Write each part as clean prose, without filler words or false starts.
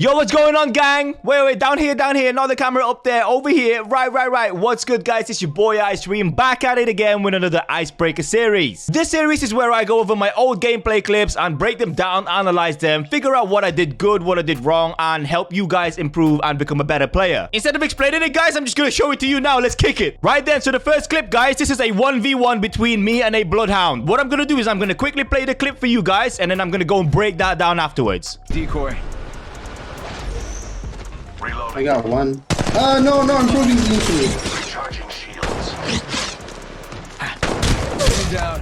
Yo, what's going on, gang? Wait, down here, another camera up there, over here, right. What's good, guys? It's your boy Ice Dream, back at it again with another Icebreaker series. This series is where I go over my old gameplay clips and break them down, analyze them, figure out what I did good, what I did wrong, and help you guys improve and become a better player. Instead of explaining it, guys, I'm just gonna show it to you now. Let's kick it. Right then, so the first clip, guys, this is a 1v1 between me and a bloodhound. What I'm gonna do is I'm gonna quickly play the clip for you guys, and then I'm gonna go and break that down afterwards. Decoy. Reloading. I got one. No, I'm proving easily. Recharging shields.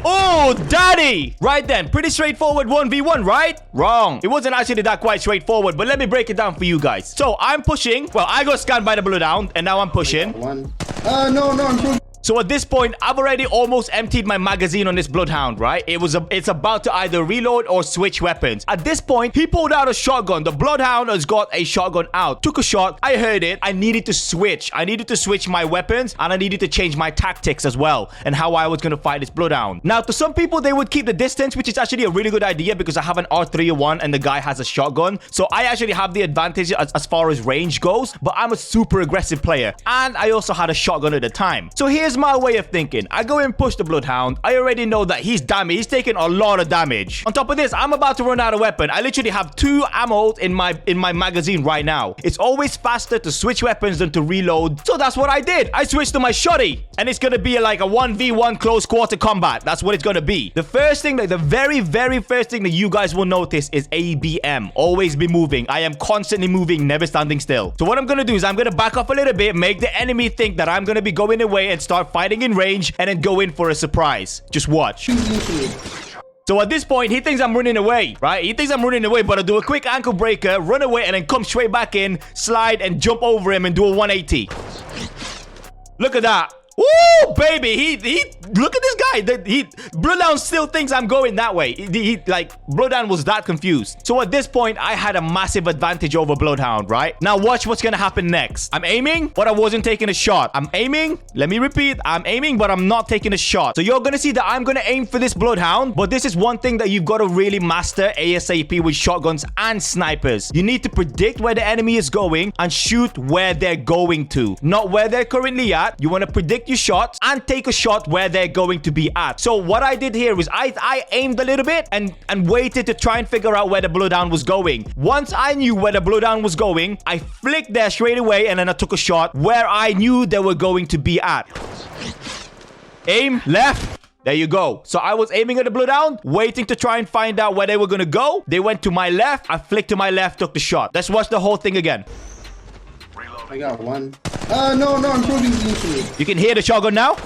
Oh, daddy! Right then, pretty straightforward 1v1, right? Wrong. It wasn't actually that quite straightforward, but let me break it down for you guys. So, I'm pushing. Well, I got scanned by the bloodhound, and now I'm pushing. One. No, I'm proving. So at this point, I've already almost emptied my magazine on this bloodhound, right? It's about to either reload or switch weapons. At this point, he pulled out a shotgun. The bloodhound has got a shotgun out. Took a shot. I heard it. I needed to switch. I needed to switch my weapons, and I needed to change my tactics as well, and how I was going to fight this bloodhound. Now, to some people, they would keep the distance, which is actually a really good idea because I have an R301 and the guy has a shotgun. So I actually have the advantage as far as range goes, but I'm a super aggressive player, and I also had a shotgun at the time. So here's my way of thinking. I go and push the bloodhound. I already know that he's damaged. He's taking a lot of damage. On top of this, I'm about to run out of weapon. I literally have 2 ammo in my magazine right now. It's always faster to switch weapons than to reload. So that's what I did. I switched to my shotty, and it's gonna be like a 1v1 close quarter combat. That's what it's gonna be. The first thing, like the very first thing that you guys will notice is ABM. Always be moving. I am constantly moving, never standing still. So what I'm gonna do is I'm gonna back off a little bit, make the enemy think that I'm gonna be going away and start fighting in range, and then go in for a surprise. Just watch. So at this point, he thinks I'm running away, right? He thinks I'm running away, but I do a quick ankle breaker, run away, and then come straight back in, slide, and jump over him and do a 180. Look at that. Woo, baby. He look at this guy. Bloodhound still thinks I'm going that way. Like, Bloodhound was that confused. So at this point, I had a massive advantage over Bloodhound, right? Now watch what's gonna happen next. I'm aiming, but I wasn't taking a shot. I'm aiming. Let me repeat. I'm aiming, but I'm not taking a shot. So you're gonna see that I'm gonna aim for this Bloodhound, but this is one thing that you've got to really master ASAP with shotguns and snipers. You need to predict where the enemy is going and shoot where they're going to, not where they're currently at. You want to predict your shots and take a shot where they're going to be at. So what I did here was I aimed a little bit and waited to try and figure out where the bloodhound was going. Once I knew where the bloodhound was going, I flicked there straight away, and then I took a shot where I knew they were going to be at. Aim left. There you go. So I was aiming at the bloodhound, waiting to try and find out where they were going to go. They went to my left. I flicked to my left, took the shot. Let's watch the whole thing again. I got one. No, I'm proving easily. You can hear the shotgun now.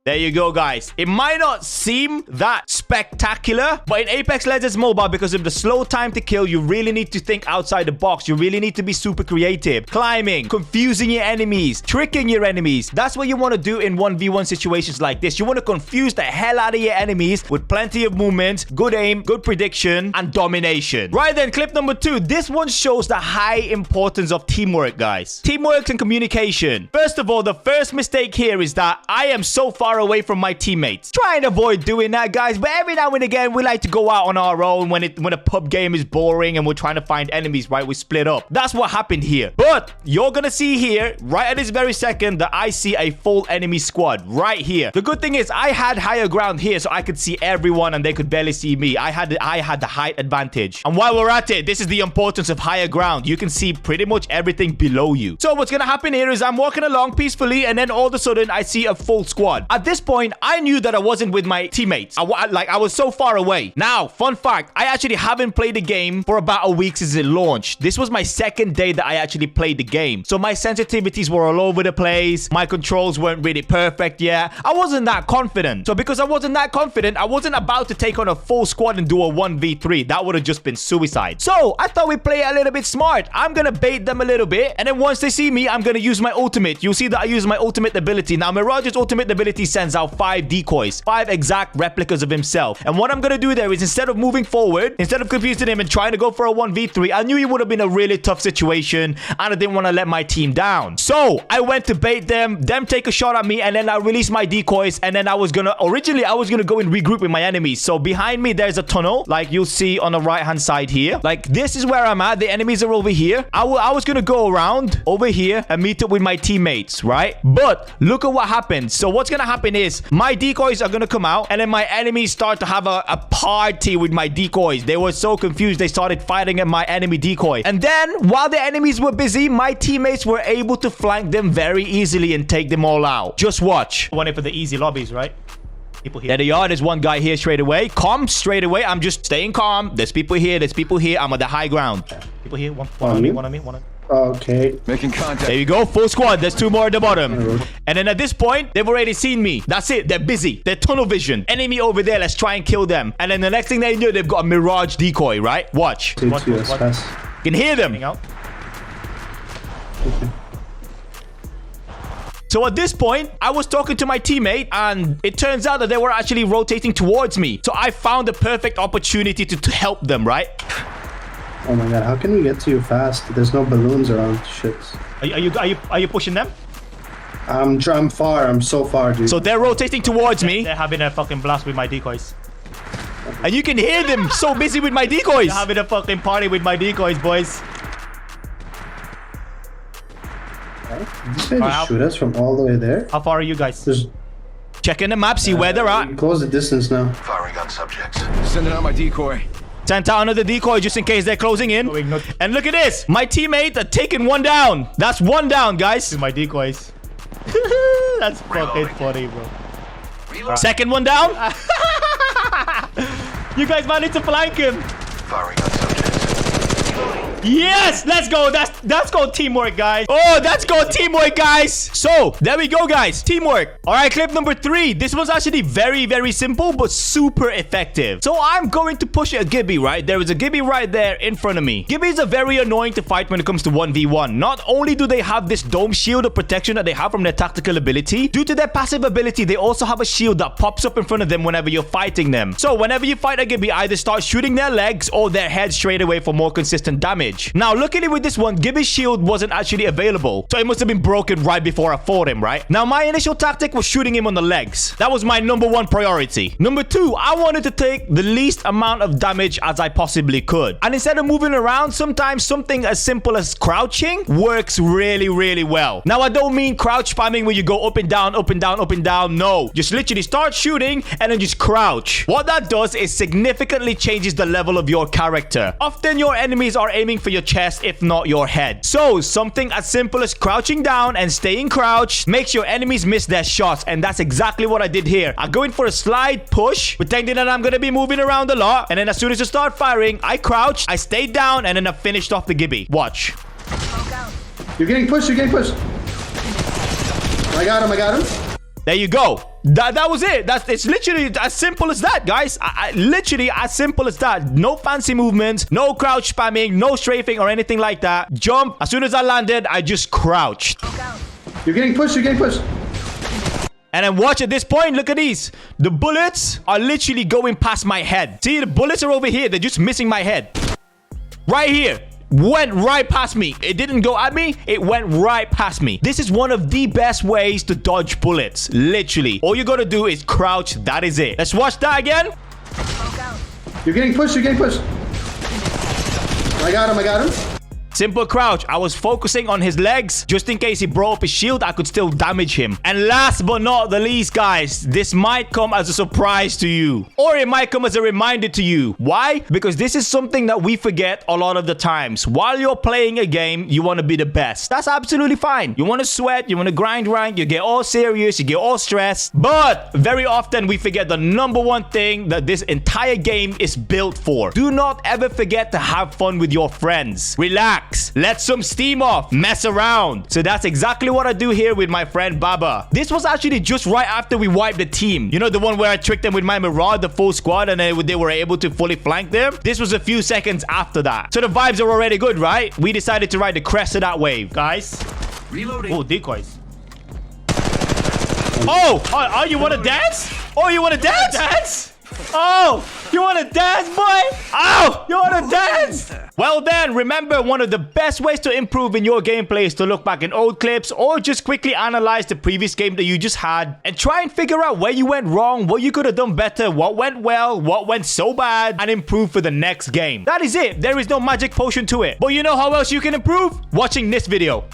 There you go, guys. It might not seem that spectacular, but in Apex Legends Mobile, because of the slow time to kill, you really need to think outside the box. You really need to be super creative. Climbing, confusing your enemies, tricking your enemies. That's what you want to do in 1v1 situations like this. You want to confuse the hell out of your enemies with plenty of movement, good aim, good prediction, and domination. Right then, clip number 2. This one shows the high importance of teamwork, guys. Teamwork and communication. First of all, the first mistake here is that I am so far away from my teammates. Try and avoid doing that, guys, but every now and again we like to go out on our own when a pub game is boring and we're trying to find enemies, right? We split up. That's what happened here. But you're gonna see here right at this very second that I see a full enemy squad right here. The good thing is I had higher ground here, so I could see everyone and they could barely see me. I had the height advantage. And while we're at it, this is the importance of higher ground. You can see pretty much everything below you. So what's gonna happen here is I'm walking along peacefully, and then all of a sudden I see a full squad. At this point, I knew that I wasn't with my teammates. I was so far away. Now, fun fact, I actually haven't played the game for about a week since it launched. This was my second day that I actually played the game. So my sensitivities were all over the place. My controls weren't really perfect yet. I wasn't that confident. So because I wasn't that confident, I wasn't about to take on a full squad and do a 1v3. That would have just been suicide. So I thought we'd play a little bit smart. I'm gonna bait them a little bit, and then once they see me, I'm gonna use my ultimate. You'll see that I use my ultimate ability. Now, Mirage's ultimate ability sends out 5 decoys, 5 exact replicas of himself. himself. And what I'm gonna do there is, instead of moving forward, instead of confusing him and trying to go for a 1v3, I knew he would have been a really tough situation, and I didn't want to let my team down. So I went to bait them take a shot at me, and then I released my decoys, and then originally I was gonna go and regroup with my enemies. So behind me there's a tunnel, like you'll see on the right hand side here. Like, this is where I'm at. The enemies are over here. I was gonna go around over here and meet up with my teammates, right? But look at what happened. So what's gonna happen is my decoys are gonna come out, and then my enemies start to have a party with my decoys. They were so confused, they started fighting at my enemy decoy. And then while the enemies were busy, my teammates were able to flank them very easily and take them all out. Just watch. One for the easy lobbies, right? People here. There they are. There's one guy here straight away. Calm straight away. I'm just staying calm. There's people here. There's people here. I'm at the high ground. People here. One on me. One on me. One on me. Okay. Making contact. There you go. Full squad. There's two more at the bottom. And then at this point, they've already seen me. That's it. They're busy. They're tunnel vision. Enemy over there. Let's try and kill them. And then the next thing they knew, they've got a Mirage decoy, right? Watch. You can hear them. So at this point, I was talking to my teammate, and it turns out that they were actually rotating towards me. So I found the perfect opportunity to help them, right? Oh my god, how can we get to you fast? There's no balloons around. Shit. Are you pushing them? I'm far. I'm so far, dude. So they're rotating towards me. They're having a fucking blast with my decoys. And you can hear them so busy with my decoys. They're having a fucking party with my decoys, boys. These guys just shoot us from all the way there. How far are you guys? There's checking the map, see where they're at. Close the distance now. Firing on subjects. Sending out my decoy. Sent out another decoy just in case they're closing in. And look at this. My teammate are taking one down. That's one down, guys. With my decoys. That's fucking funny, bro. Reload. Second one down. You guys managed to flank him. Firing on subjects. Yes, let's go. That's called teamwork, guys. Oh, that's called teamwork, guys. So there we go, guys. Teamwork. All right, clip number 3. This was actually very, very simple, but super effective. So I'm going to push a Gibby, right? There is a Gibby right there in front of me. Gibbies are very annoying to fight when it comes to 1v1. Not only do they have this dome shield of protection that they have from their tactical ability, due to their passive ability, they also have a shield that pops up in front of them whenever you're fighting them. So whenever you fight a Gibby, either start shooting their legs or their head straight away for more consistent damage. Now, luckily with this one, Gibby's shield wasn't actually available. So it must have been broken right before I fought him, right? Now, my initial tactic was shooting him on the legs. That was my #1 priority. Number 2, I wanted to take the least amount of damage as I possibly could. And instead of moving around, sometimes something as simple as crouching works really, really well. Now, I don't mean crouch spamming where you go up and down, up and down, up and down. No, just literally start shooting and then just crouch. What that does is significantly changes the level of your character. Often your enemies are aiming for your chest, if not your head. So something as simple as crouching down and staying crouched makes your enemies miss their shots, and that's exactly what I did here. I go in for a slide push, pretending that I'm gonna be moving around a lot, and then as soon as I start firing, I crouched, I stayed down, and then I finished off the Gibby. Watch. You're getting pushed. I got him. There you go. That was it. It's literally as simple as that, guys. Literally as simple as that. No fancy movements, no crouch spamming, no strafing or anything like that. Jump. As soon as I landed, I just crouched. You're getting pushed. And then watch at this point. Look at these. The bullets are literally going past my head. See, the bullets are over here. They're just missing my head. Right here. Went right past me. It didn't go at me. It went right past me. This is one of the best ways to dodge bullets. Literally. All you gotta do is crouch. That is it. Let's watch that again. You're getting pushed. I got him. Simple crouch. I was focusing on his legs. Just in case he broke up his shield, I could still damage him. And last but not the least, guys, this might come as a surprise to you. Or it might come as a reminder to you. Why? Because this is something that we forget a lot of the times. While you're playing a game, you want to be the best. That's absolutely fine. You want to sweat, you want to grind rank, you get all serious, you get all stressed. But very often we forget the #1 thing that this entire game is built for. Do not ever forget to have fun with your friends. Relax. Let some steam off. Mess around. So that's exactly what I do here with my friend Baba. This was actually just right after we wiped the team. You know, the one where I tricked them with my Mirage, the full squad, and they were able to fully flank them? This was a few seconds after that. So the vibes are already good, right? We decided to ride the crest of that wave. Guys. Reloading. Oh, decoys. Oh, you want to dance? Oh, you want to dance? Oh, you want to dance, boy? Oh, you want to dance? Well then, remember, one of the best ways to improve in your gameplay is to look back in old clips or just quickly analyze the previous game that you just had and try and figure out where you went wrong, what you could have done better, what went well, what went so bad, and improve for the next game. That is it. There is no magic potion to it. But you know how else you can improve? Watching this video.